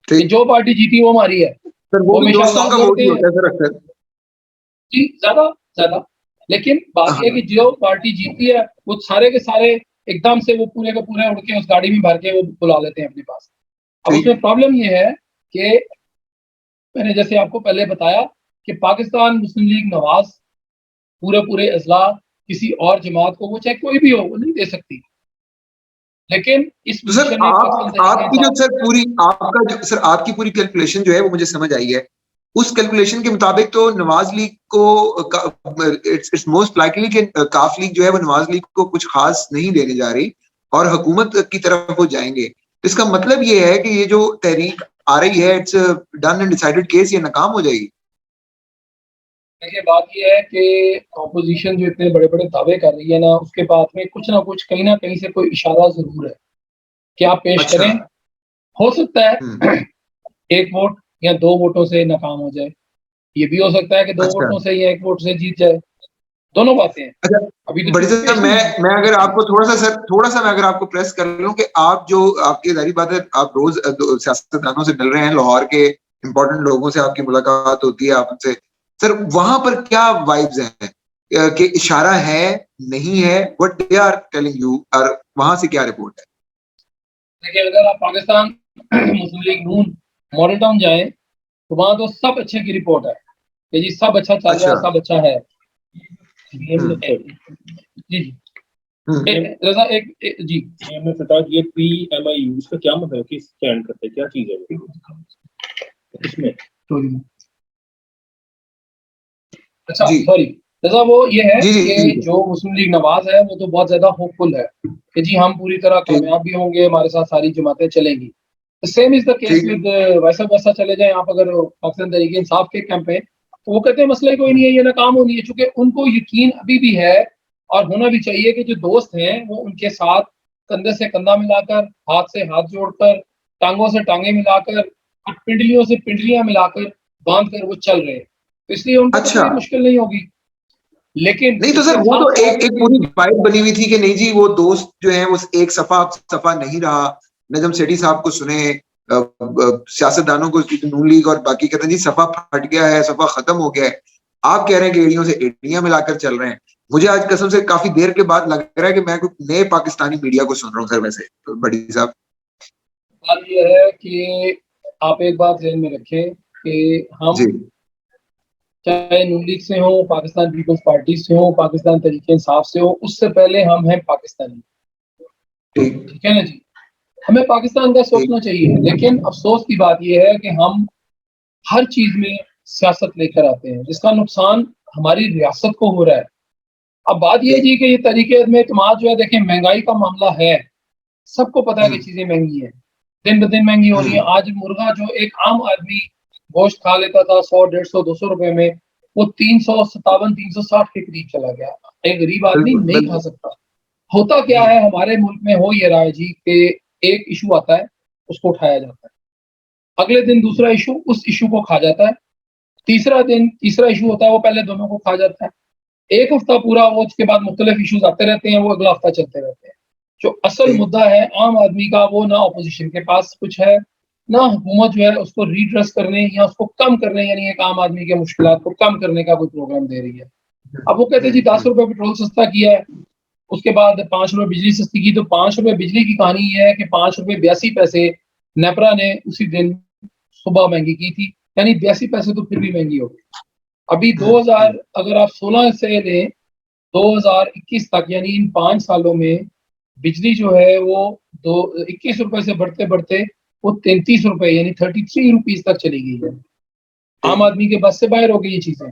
[SPEAKER 2] कि जो पार्टी जीती वो हमारी है,
[SPEAKER 1] सर वो भी दोस्तों का वोट ही होता है सर अक्सर
[SPEAKER 2] जी, ज्यादा ज्यादा। लेकिन बात यह है कि जो पार्टी जीती है वो सारे के सारे एकदम से वो पूरे के पूरे उड़ के उस गाड़ी में भर के वो बुला लेते हैं अपने पास। अब उसमें प्रॉब्लम ये है कि मैंने जैसे आपको पहले बताया कि पाकिस्तान मुस्लिम लीग नवाज पूरे पूरे अजला किसी और जमात को, वो चाहे कोई भी हो, वो नहीं दे सकती। लेकिन इस
[SPEAKER 1] तो सर आपकी जो सर पूरी आपका जो सर आपकी पूरी कैलकुलेशन जो है वो मुझे समझ आई है। उस कैलकुलेशन के मुताबिक तो नवाज लीग को इट्स मोस्ट लाइकली कि काफ लीग जो है वो नवाज लीग को कुछ खास नहीं देने जा रही और हुकूमत की तरफ वो जाएंगे। इसका मतलब ये है कि ये जो तहरीक आ रही है it's done and decided case, ये नाकाम हो जाएगी।
[SPEAKER 2] देखिए बात यह है कि ऑपोजिशन जो इतने बड़े बड़े दावे कर रही है ना, उसके बाद में कुछ ना कुछ कहीं ना कहीं से कोई इशारा जरूर है कि आप पेश करें। हो सकता है 1 वोट या 2 वोटों से नाकाम हो जाए, ये भी हो सकता है कि 2 वोटों से या 1 वोट से जीत जाए, दोनों बातें हैं।
[SPEAKER 1] अच्छा
[SPEAKER 2] अभी
[SPEAKER 1] बड़ी सर मैं अगर आपको थोड़ा सा मैं अगर आपको प्रेस कर लूं कि आप जो आपकी जारी बात है, आप रोज सियासतदानों से मिल रहे हैं, लाहौर के इंपॉर्टेंट लोगों से आपकी मुलाकात होती है आपसे, सर वहां पर क्या वाइब्स हैं कि इशारा है नहीं है, what they are telling you, और वहां से क्या रिपोर्ट है?
[SPEAKER 2] देखिए अगर आप पाकिस्तान मुस्लिम लीग नून मॉडल टाउन जाए, तो वहां तो सब अच्छे की रिपोर्ट है कि जी सब अच्छा चल रहा है, सब अच्छा है। जी रजा जी
[SPEAKER 3] हमने फटाक ये PMIU इसका क्या मतलब है, किस स्टैंड करते हैं, क्या चीज है इसमें?
[SPEAKER 2] अच्छा सॉरी रजा, वो ये है कि जो मुस्लिम लीग नवाज है वो तो बहुत ज्यादा होपफुल है कि जी हम पूरी तरह कामयाब भी होंगे, हमारे साथ सारी जमातें चलेंगी। Same is the case with वैसा वैसा चले जाए आप अगर पाकिस्तान तहरीक इंसाफ के कैंप पे, तो वो कहते हैं मसला कोई नहीं है, ये नाकाम होनी है, चूंकि उनको यकीन अभी भी है और होना भी चाहिए कि जो दोस्त हैं वो उनके साथ कंधे से कंधा मिलाकर, हाथ से हाथ जोड़कर, टांगों से टांगे मिलाकर, पिंडलियों से पिंडलियां मिलाकर बांध कर वो चल रहे हैं, तो इसलिए उनको तो
[SPEAKER 1] अच्छा।
[SPEAKER 2] कोई मुश्किल नहीं होगी। लेकिन
[SPEAKER 1] नहीं तो सर वो तो एक पूरी वाइब बनी हुई थी कि नहीं जी वो दोस्त जो है वो एक सफा नहीं रहा। नजम सेठी साहब को सुने, सियासतदानों को, नून लीग और बाकी कहते हैं जी सफा फट गया है, सफा खत्म हो गया है। आप कह रहे हैं कि एड़ियों से एड़ियां मिलाकर चल रहे हैं। मुझे आज कसम से काफी देर के बाद लग रहा है कि मैं कोई नए पाकिस्तानी मीडिया को सुन रहा हूँ सर। वैसे तो बड़ी साहब,
[SPEAKER 2] बात यह है कि आप एक बात ध्यान में रखें कि हम
[SPEAKER 1] जी
[SPEAKER 2] चाहे नून लीग से हो, पाकिस्तान पीपल्स पार्टी से हो, पाकिस्तान तरीके इंसाफ से हो, उससे पहले हम हैं पाकिस्तानी।
[SPEAKER 1] ठीक
[SPEAKER 2] ठीक है ना जी। हमें पाकिस्तान का
[SPEAKER 1] ठीक।
[SPEAKER 2] सोचना चाहिए, लेकिन अफसोस की बात यह है कि हम हर चीज में सियासत लेकर आते हैं जिसका नुकसान हमारी रियासत को हो रहा है। अब बात यह है जी कि ये तरीके में इत्मीनान जो है, देखें महंगाई का मामला है, सबको पता है कि
[SPEAKER 1] हम्म
[SPEAKER 2] चीजें महंगी हैं, दिन ब दिन महंगी हो रही है।
[SPEAKER 1] हम्म
[SPEAKER 2] आज मुर्गा जो एक आम आदमी गोश्त खा लेता था 100, 150, 200 रुपए में, वो 357, 360 के करीब चला गया। एक गरीब आदमी
[SPEAKER 1] बिल्कुल
[SPEAKER 2] नहीं खा
[SPEAKER 1] बिल्कुल।
[SPEAKER 2] सकता। होता क्या
[SPEAKER 1] हम्म
[SPEAKER 2] है हमारे मुल्क में, हो ये रहा है जी कि एक इशू आता है, उसको उठाया जाता है, अगले दिन दूसरा इशू उस इशू को खा जाता है, तीसरा दिन तीसरा इशू होता है, वो पहले दोनों को खा जाता है। एक हफ्ता पूरा वो, उसके बाद मुख्तलिफ इशूज आते रहते हैं, वो अगला हफ्ता चलते रहते हैं। जो असल
[SPEAKER 1] ठीक
[SPEAKER 2] मुद्दा है आम आदमी का, वो ना अपोजिशन के पास कुछ है, ना हुकूमत जो है उसको रिड्रेस करने या उसको कम करने, यानी एक आम आदमी के मुश्किलात को कम करने का कोई प्रोग्राम दे रही है। अब वो कहते हैं जी 10 रुपए पेट्रोल सस्ता किया है, उसके बाद 5 रुपए बिजली सस्ती की, तो 5 रुपए बिजली की कहानी ये है कि 5 रुपए 82 पैसे नेपरा ने उसी दिन सुबह महंगी की थी, यानी 82 पैसे तो फिर भी महंगी हो गई। अभी
[SPEAKER 1] हम्म।
[SPEAKER 2] 2000 अगर आप 16 से लें 2021 तक, यानी इन 5 सालों में बिजली जो है वो 21 रुपए से बढ़ते बढ़ते वो 33 रुपए, यानी 33 रुपीज तक चली गई है। आम
[SPEAKER 1] ठीक
[SPEAKER 2] आदमी के बस से बाहर हो गई ये चीजें।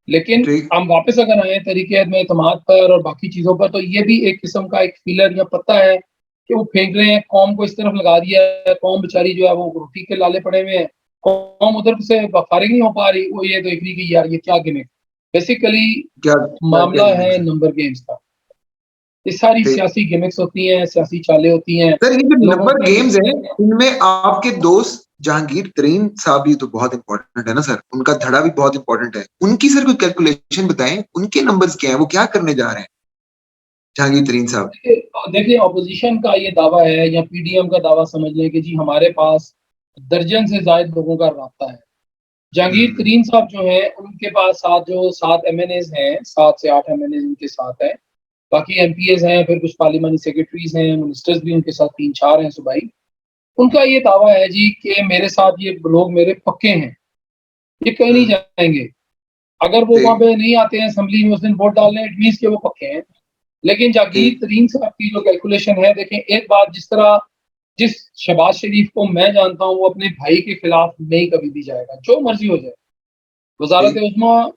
[SPEAKER 2] लेकिन
[SPEAKER 1] ठीक।
[SPEAKER 2] हम वापस अगर आए तरीके में इत्मीनान पर और बाकी चीजों पर, तो ये भी एक किस्म का एक फीलर या पता है कि वो फेंक रहे हैं, कौम को इस तरफ लगा दिया है, कौम बेचारी जो है वो रोटी के लाले पड़े हुए हैं, कौम उधर से फारिग नहीं हो पा रही, वो ये देख रही कि यार ये क्या गिमिक। बेसिकली
[SPEAKER 1] क्या क्या क्या
[SPEAKER 2] मामला
[SPEAKER 1] गिमिक्स
[SPEAKER 2] है
[SPEAKER 1] है?
[SPEAKER 2] नंबर गेम्स का। ये सारी
[SPEAKER 1] ठीक।
[SPEAKER 2] सियासी गिमिक्स होती हैं, सियासी चालें होती हैं
[SPEAKER 1] सर ये जो
[SPEAKER 2] लोगों
[SPEAKER 1] नंबर
[SPEAKER 2] के।
[SPEAKER 1] गेम्स हैं इनमें आपके दोस्त जहांगीर तरीन साहब भी तो बहुत इंपॉर्टेंट है ना सर। उनका धड़ा भी बहुत इंपॉर्टेंट है। उनकी सर कोई कैलकुलेशन बताएं, उनके नंबर्स क्या है, वो क्या करने जा रहे हैं जहांगीर तरीन साहब?
[SPEAKER 2] देखिए ऑपोजिशन का ये दावा है या पीडीएम का दावा समझ लें कि जी हमारे पास दर्जन से ज्यादा लोगों का रास्ता है। जहांगीर
[SPEAKER 1] हम्म
[SPEAKER 2] तरीन साहब जो है उनके पास सात एमएनएज हैं, 7 से 8 एमएनएज उनके साथ हैं। बाकी एमपीएज हैं, फिर कुछ पार्लियामानी सेक्रेटरीज हैं, मिनिस्टर्स भी उनके साथ 3-4 हैं सुबाई। उनका ये दावा है जी कि मेरे साथ ये लोग मेरे पक्के हैं, ये कहीं नहीं
[SPEAKER 1] हम्म।
[SPEAKER 2] जाएंगे। अगर वो वहां
[SPEAKER 1] ठीक
[SPEAKER 2] पे नहीं आते हैं असेंबली में उस दिन वोट डालने, इट मीन्स के वो पक्के हैं। लेकिन जागीर
[SPEAKER 1] ठीक।
[SPEAKER 2] तरीन साहब की जो कैलकुलेशन है, देखें एक बात, जिस शहबाज शरीफ को मैं जानता हूँ वो अपने भाई के खिलाफ नहीं कभी भी जाएगा, जो मर्जी हो जाए। वजारत
[SPEAKER 1] ठीक।
[SPEAKER 2] उज़्मा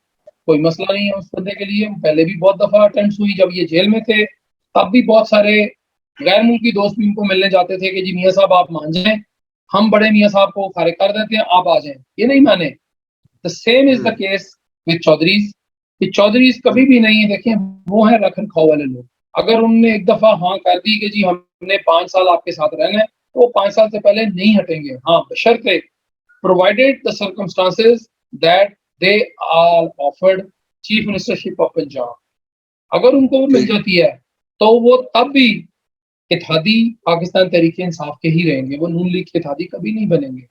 [SPEAKER 2] कोई मसला नहीं है उस बंदे के लिए। पहले भी बहुत दफा अटेम्प्ट हुई, जब ये जेल में थे तब भी बहुत सारे गैर मुल्की दोस्त भी उनको मिलने जाते थे कि जी मियाँ साहब आप मान जाएं, हम बड़े मियाँ साहब को फारिग कर देते हैं, आप आ जाएं। ये नहीं माने। The same is the
[SPEAKER 1] hmm
[SPEAKER 2] case with Chaudhrys. ये चौधरीज कभी भी नहीं है, देखें वो है रख रखाव वाले लोग। अगर उनने एक दफा हाँ कर दी कि जी हमने 5 साल आपके साथ रहना है, तो वो 5 साल से पहले नहीं हटेंगे। हाँ बशर्ते provided the circumstances that they are offered chief ministership of Punjab. अगर उनको वो मिल
[SPEAKER 1] ठीक।
[SPEAKER 2] जाती है तो वो तब भी इत्तेहादी पाकिस्तान तरीके इंसाफ के ही रहेंगे, वो नून लीग के इत्तेहादी कभी नहीं बनेंगे।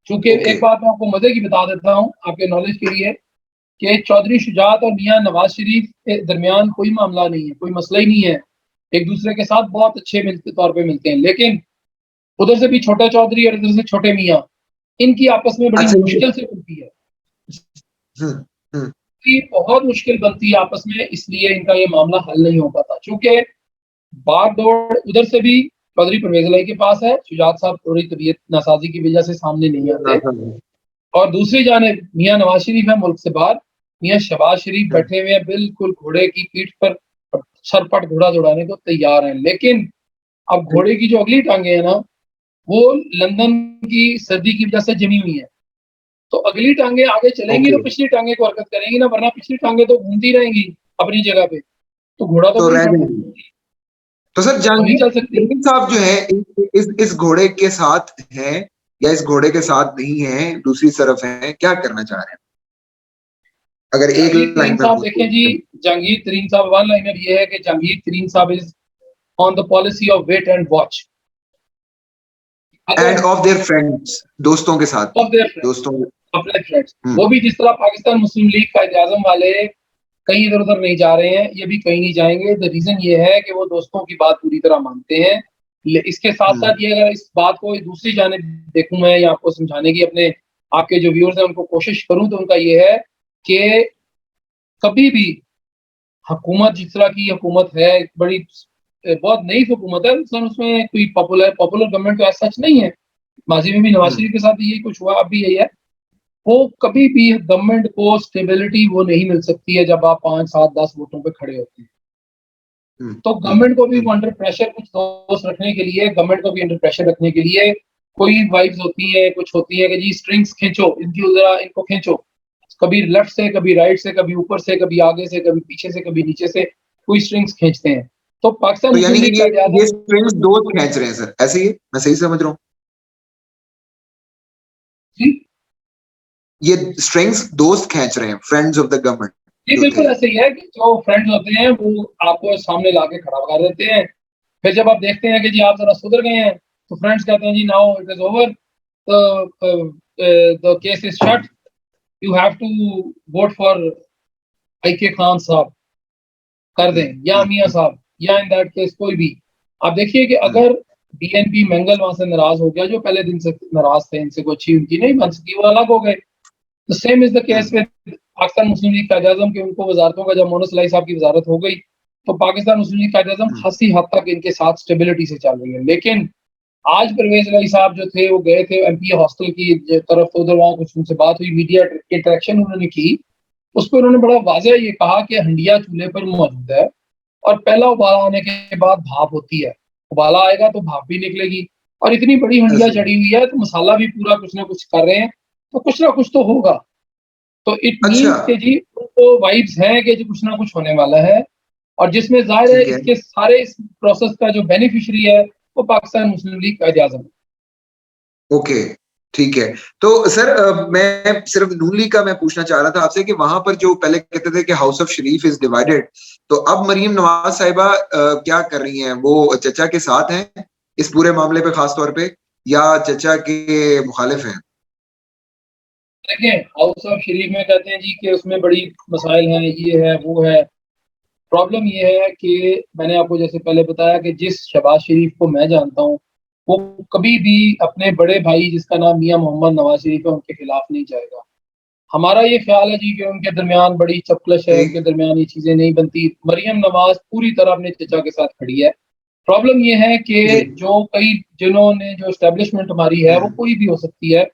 [SPEAKER 2] क्योंकि
[SPEAKER 1] ओके।
[SPEAKER 2] एक बात मैं आपको मजे की बता देता हूँ आपके नॉलेज के लिए, कि चौधरी शुजात और मियां नवाज शरीफ के दरमियान कोई मामला नहीं है, कोई मसला ही नहीं है। एक दूसरे के साथ बहुत अच्छे मिलते तौर पे मिलते हैं। लेकिन उधर से भी छोटा चौधरी और इधर से छोटे मियां, इनकी आपस में बड़ी
[SPEAKER 1] अच्छा ये
[SPEAKER 2] मुश्किल से बनती है।
[SPEAKER 1] हम्म हम्म
[SPEAKER 2] कि बहुत मुश्किल बनती है आपस में, इसलिए इनका ये मामला हल नहीं हो पाता। चूंकि बात दौड़ उधर से भी चौधरी परवेज इलाही के पास है, शुजात साहब थोड़ी तबीयत नासाजी की वजह से सामने नहीं आते। और दूसरी जानिब मियां नवाज शरीफ है मुल्क से बाहर, मियां शहबाज शरीफ बैठे हुए हैं बिल्कुल घोड़े की पीठ पर, सरपट घोड़ा दौड़ाने को तैयार हैं। लेकिन अब घोड़े की जो अगली टांगे हैं ना, वो लंदन की सर्दी की वजह से जमी हुई है। तो अगली टांगे आगे चलेंगी
[SPEAKER 1] ओके।
[SPEAKER 2] तो पिछली टांगे को हरकत करेंगी ना, वरना पिछली टांगे तो घूमती रहेंगी अपनी जगह पे, तो घोड़ा तो
[SPEAKER 1] तो
[SPEAKER 2] वहीं
[SPEAKER 1] रह
[SPEAKER 2] खड़ा है,
[SPEAKER 1] जाएंगे। तो सर
[SPEAKER 2] वो नहीं
[SPEAKER 1] जहांगीर
[SPEAKER 2] चल सकती।
[SPEAKER 1] तरीन साहब जो है इस घोड़े के साथ हैं, या इस घोड़े के साथ नहीं है, दूसरी तरफ है, क्या करना चाह रहे हैं अगर एक
[SPEAKER 2] जहांगीर तरीन
[SPEAKER 1] लाइन में
[SPEAKER 2] साहब देखें जी, जहांगीर तरीन साहब वन लाइनर ये है कि जहांगीर तरीन साहब is on the policy of wait and watch
[SPEAKER 1] and of their friends, दोस्तों के साथ,
[SPEAKER 2] ऑफ देयर
[SPEAKER 1] दोस्तों
[SPEAKER 2] अपने फ्रेंड्स। वो भी जिस तरह पाकिस्तान मुस्लिम लीग कायद आजम वाले कहीं इधर उधर नहीं जा रहे हैं, ये भी कहीं नहीं जाएंगे। द रीजन ये है कि वो दोस्तों की बात पूरी तरह मानते हैं। इसके साथ साथ ये, अगर इस बात को दूसरी जानिब देखूं मैं या आपको समझाने की अपने आपके जो व्यूअर्स हैं उनको कोशिश करूं, तो उनका ये है कि कभी भी हुकूमत जिस तरह की हुकूमत है, बड़ी बहुत नई हुकूमत है, उसमें कोई पॉपुलर गवर्नमेंट तो ऐसा सच नहीं है। माजी में भी नवाज शरीफ के साथ यही कुछ हुआ, अब भी यही है। वो कभी भी गवर्नमेंट को स्टेबिलिटी वो नहीं मिल सकती है जब आप 5, 7, 10 वोटों पे खड़े होते हैं। तो गवर्नमेंट को भी अंडर प्रेशर, कुछ दोस्त रखने के लिए, गवर्नमेंट को भी अंडर प्रेशर रखने के लिए कोई वाइब्स होती है, कुछ होती है कि जी स्ट्रिंग्स खींचो, इनकी जरा इनको खींचो, कभी लेफ्ट से, कभी राइट से, कभी ऊपर से, कभी आगे से, कभी पीछे से, कभी नीचे से, कोई स्ट्रिंग्स खींचते हैं। तो पाकिस्तान
[SPEAKER 1] तो यानी
[SPEAKER 2] मुस्लिम लीग
[SPEAKER 1] कि
[SPEAKER 2] का
[SPEAKER 1] ये स्ट्रिंग्स दोस्त खींच रहे हैं सर, ऐसे ही मैं सही समझ रहा हूँ? ये स्ट्रिंग्स दोस्त खींच रहे हैं, फ्रेंड्स ऑफ द गवर्नमेंट।
[SPEAKER 2] जी बिल्कुल ऐसे ही है कि जो फ्रेंड्स होते हैं वो आपको सामने लाके खड़ा कर देते हैं। फिर जब आप देखते हैं कि जी आप जरा सुधर गए हैं, तो फ्रेंड्स कहते हैं जी now it is over, the case is shut, you have to vote for IK. Khan Sahab, कर दें, या मियां साहब, या इन दैट केस कोई भी। आप देखिए कि अगर बीएनपी मंगल वहां से नाराज हो गया, जो पहले दिन से नाराज थे, इनसे कोई अच्छी उनकी नहीं बन सकी, वो अलग हो गए। The same is the case with Pakistan Muslim league Quaid-e-Azam के उनको वजारतों का जब मोहम्मद सलाई साहब की वजारत हो गई, तो पाकिस्तान मुस्लिम लीग कायद-ए-आज़म खासी हद तक इनके साथ स्टेबिलिटी से चल रही है। लेकिन आज परवेज अली साहब जो थे वो गए थे एमपी हॉस्टल की तरफ, तो उधर वहां कुछ उनसे बात हुई, मीडिया इंटरेक्शन उन्होंने की, उस पर उन्होंने बड़ा वाज़ेह ये कहा कि हंडिया चूल्हे पर मौजूद है और पहला उबाला आने के बाद भाप होती है, उबाला आएगा तो भाप भी निकलेगी, और इतनी बड़ी हंडिया चढ़ी हुई है तो मसाला भी पूरा कुछ ना कुछ कर रहे हैं, तो कुछ ना कुछ तो होगा। तो इट मीन्स के जी उनको वाइब्स हैं कि जो कुछ ना कुछ होने वाला है, और जिसमें जाहिर है इसके सारे इस प्रोसेस का जो बेनिफिशियरी है वो पाकिस्तान मुस्लिम लीग कायद-ए-आज़म है।
[SPEAKER 1] ओके, ठीक है। तो सर मैं सिर्फ नून लीग का मैं पूछना चाह रहा था आपसे कि वहां पर जो पहले कहते थे कि house of Sharif is divided, तो अब मरीम नवाज साहिबा क्या कर रही हैं? वो चचा के साथ हैं इस पूरे मामले पे खास तौर पे, या चचा के मुखालिफ हैं?
[SPEAKER 2] देखिए हाउस ऑफ शरीफ में कहते हैं जी कि उसमें बड़ी मसाइल हैं, ये है वो है। प्रॉब्लम ये है कि मैंने आपको जैसे पहले बताया कि जिस शहबाज शरीफ को मैं जानता हूँ, वो कभी भी अपने बड़े भाई जिसका नाम मियां मोहम्मद नवाज शरीफ है उनके खिलाफ नहीं जाएगा। हमारा ये ख्याल है जी कि उनके दरमियान बड़ी चपकश है, उनके दरमियान ये चीजें नहीं बनती। मरियम नवाज पूरी तरह अपने चचा के साथ खड़ी है। प्रॉब्लम ये है कि जो कई जिन्होंने जो एस्टेब्लिशमेंट हमारी है वो कोई भी हो सकती है,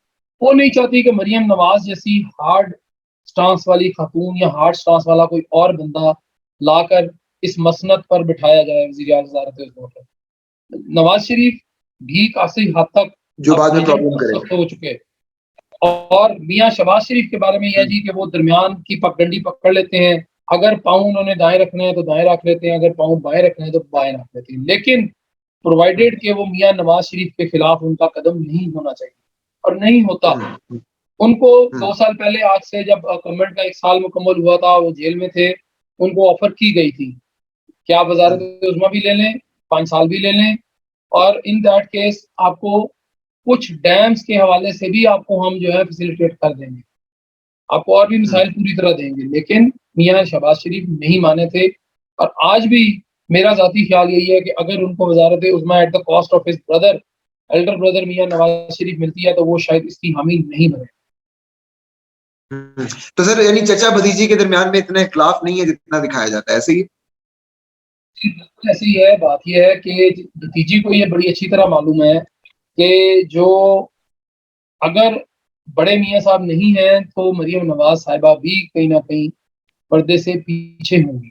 [SPEAKER 2] वो नहीं चाहती कि मरियम नवाज जैसी हार्ड स्टांस वाली खातून या हार्ड स्टांस वाला कोई और बंदा लाकर इस मसनद पर बिठाया जाए वज़ीर-ए-आज़म। नवाज शरीफ भी काफी हद तक
[SPEAKER 1] जो बाद में प्रॉब्लम करेगा
[SPEAKER 2] हो चुके, और मियां शहबाज शरीफ के बारे में यह जी कि वो दरमियान की पगडंडी पकड़ लेते हैं। अगर पाँव उन्होंने दाएं रखने हैं तो दाएं रख लेते हैं, अगर पाँव बाएं रखने हैं तो बाएं रख लेते हैं, लेकिन प्रोवाइडेड कि वो मियां नवाज शरीफ के खिलाफ उनका कदम नहीं होना चाहिए, और नहीं होता। उनको 2 साल पहले आज से जब गवर्नमेंट का 1 साल मुकम्मल हुआ था, वो जेल में थे, उनको ऑफर की गई थी कि आप वज़ारत उज़्मा भी ले लें, 5 साल भी ले लें, और इन दैट केस आपको कुछ डैम्स के हवाले से भी आपको हम जो है फैसिलिटेट कर देंगे, आपको और भी मिसाइल पूरी तरह देंगे। लेकिन मियां शहबाज शरीफ नहीं माने थे, और आज भी मेरा जाती ख्याल यही है कि अगर उनको वज़ारत उज़्मा at the cost of his brother, elder brother Mian Nawaz Sharif मिलती है तो वो शायद इसकी हामी नहीं बने।
[SPEAKER 1] तो सर यानी चचा भतीजी के दरमियान में इतना इख्तिलाफ नहीं है जितना दिखाया जाता है, ऐसे ही?
[SPEAKER 2] ऐसी है बात, यह है कि भतीजी को ये बड़ी अच्छी तरह मालूम है कि जो अगर बड़े मियां साहब नहीं हैं तो मरियम नवाज साहिबा भी कहीं ना कहीं पर्दे से पीछे होंगी,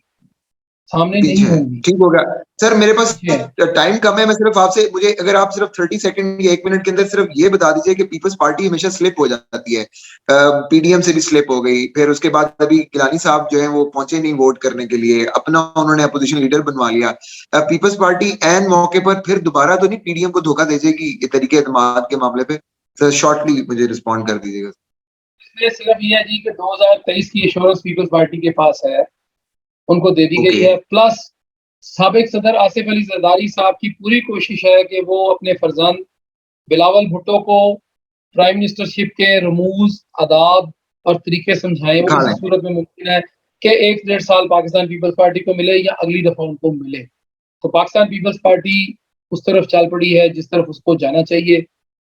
[SPEAKER 2] सामने नहीं होंगी।
[SPEAKER 1] ठीक होगा सर, मेरे पास टाइम कम है, मैं सिर्फ आपसे, मुझे अगर आप सिर्फ 30 सेकंड या 1 मिनट के अंदर सिर्फ ये बता दीजिए कि पीपल्स पार्टी हमेशा स्लिप हो जाती है, पीडीएम से भी स्लिप हो गई, फिर उसके बाद अभी गिलानी साहब जो है वो पहुंचे नहीं वोट करने के लिए, अपना उन्होंने अपोजिशन लीडर बनवा लिया। पीपल्स पार्टी एन मौके पर फिर दोबारा तो नहीं पीडीएम को धोखा दे जाएगी ये तरीके एतमाद के मामले पे? सर शॉर्टली मुझे रिस्पॉन्ड कर दीजिएगा।
[SPEAKER 2] इसमें सिर्फ ये है जी कि 2023 की एश्योरेंस पीपल्स पार्टी के पास है, उनको दे दी गई है। प्लस साबिक सदर आसिफ अली जरदारी साहब की पूरी कोशिश है कि वो अपने फर्जंद बिलावल भुट्टो को प्राइम मिनिस्टरशिप के रमूज, आदाब और तरीके समझाएं। वो इसी सूरत में मुमकिन है कि 1-1.5 साल पाकिस्तान पीपल्स पार्टी को मिले या अगली दफा उनको मिले। तो पाकिस्तान पीपल्स पार्टी उस तरफ चल पड़ी है जिस तरफ उसको जाना चाहिए।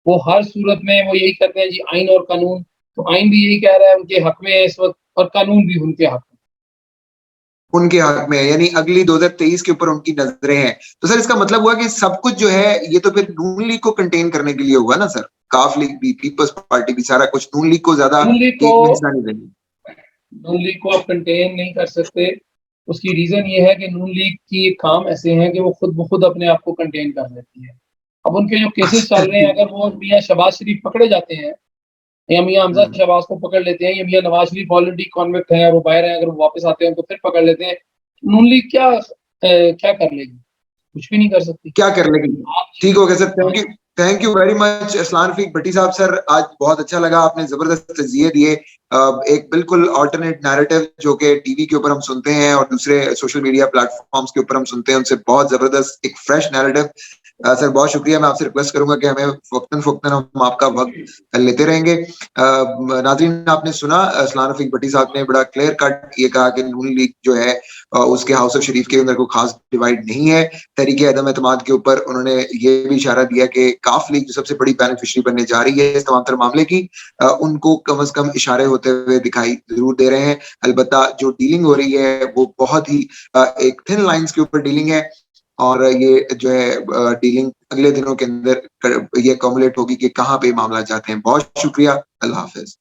[SPEAKER 2] वो हर सूरत में वो यही कहते हैं जी आइन और कानून, तो आइन भी यही कह रहा है उनके हक में है इस वक्त, और कानून भी उनके हक में,
[SPEAKER 1] उनके हक में है, यानी अगली 2023 के ऊपर उनकी नजरें हैं। तो सर इसका मतलब हुआ कि सब कुछ जो है ये तो फिर नून लीग को कंटेन करने के लिए हुआ ना सर, काफ लीग भी, पीपल्स पार्टी भी, सारा कुछ नून लीग को ज्यादा
[SPEAKER 2] नून लीग को आप कंटेन नहीं कर सकते। उसकी रीजन ये है कि नून लीग की काम ऐसे हैं कि वो खुद ब खुद अपने आप को कंटेन कर लेती है। अब उनके जो केसेस चल रहे हैं, अगर वो मियाँ शहबाज शरीफ पकड़े जाते हैं या मियाँ हमजा शहबाज को पकड़ लेते हैं, या मियाँ नवाज शरीफ ऑलरेडी कॉन्विक्ट हैं और वो बाहर हैं, अगर वो वापस आते हैं तो फिर पकड़ लेते हैं, नून लीग क्या कर लेगी? कुछ भी नहीं कर सकती।
[SPEAKER 1] क्या कर लेगी? ठीक हो गया sir, thank you very much Aslan Rafiq Bhatti Sahab. Sir आज बहुत अच्छा लगा, आपने जबरदस्त तज़किये दिए, एक बिल्कुल ऑल्टरनेट नैरेटिव जो कि टीवी के ऊपर हम सुनते हैं और दूसरे सोशल मीडिया प्लेटफॉर्म्स के ऊपर हम सुनते हैं, उनसे बहुत जबरदस्त एक फ्रेश नैरेटिव। सर बहुत शुक्रिया। मैं आपसे रिक्वेस्ट करूंगा कि हमें वक्तन हम आपका वक्त लेते रहेंगे। नाज़रीन आपने सुना असलान रफीक भट्टी साहब ने बड़ा क्लियर कट ये कहा कि नून लीग जो है उसके हाउस ऑफ शरीफ के अंदर कोई खास डिवाइड नहीं है। तहरीके अदम एतमाद के ऊपर उन्होंने ये भी इशारा दिया कि काफ लीग जो सबसे बड़ी बेनिफिशियरी बनने जा रही है इस तमाम मामले की, उनको कम से कम इशारे होते हुए दिखाई जरूर दे रहे हैं। अलबत्ता जो डीलिंग हो रही है वो बहुत ही एक थिन लाइंस के ऊपर डीलिंग है, और ये जो है डीलिंग अगले दिनों के अंदर ये कम्युलेट होगी कि कहाँ पे मामला जाते हैं। बहुत शुक्रिया, अल्लाह हाफिज।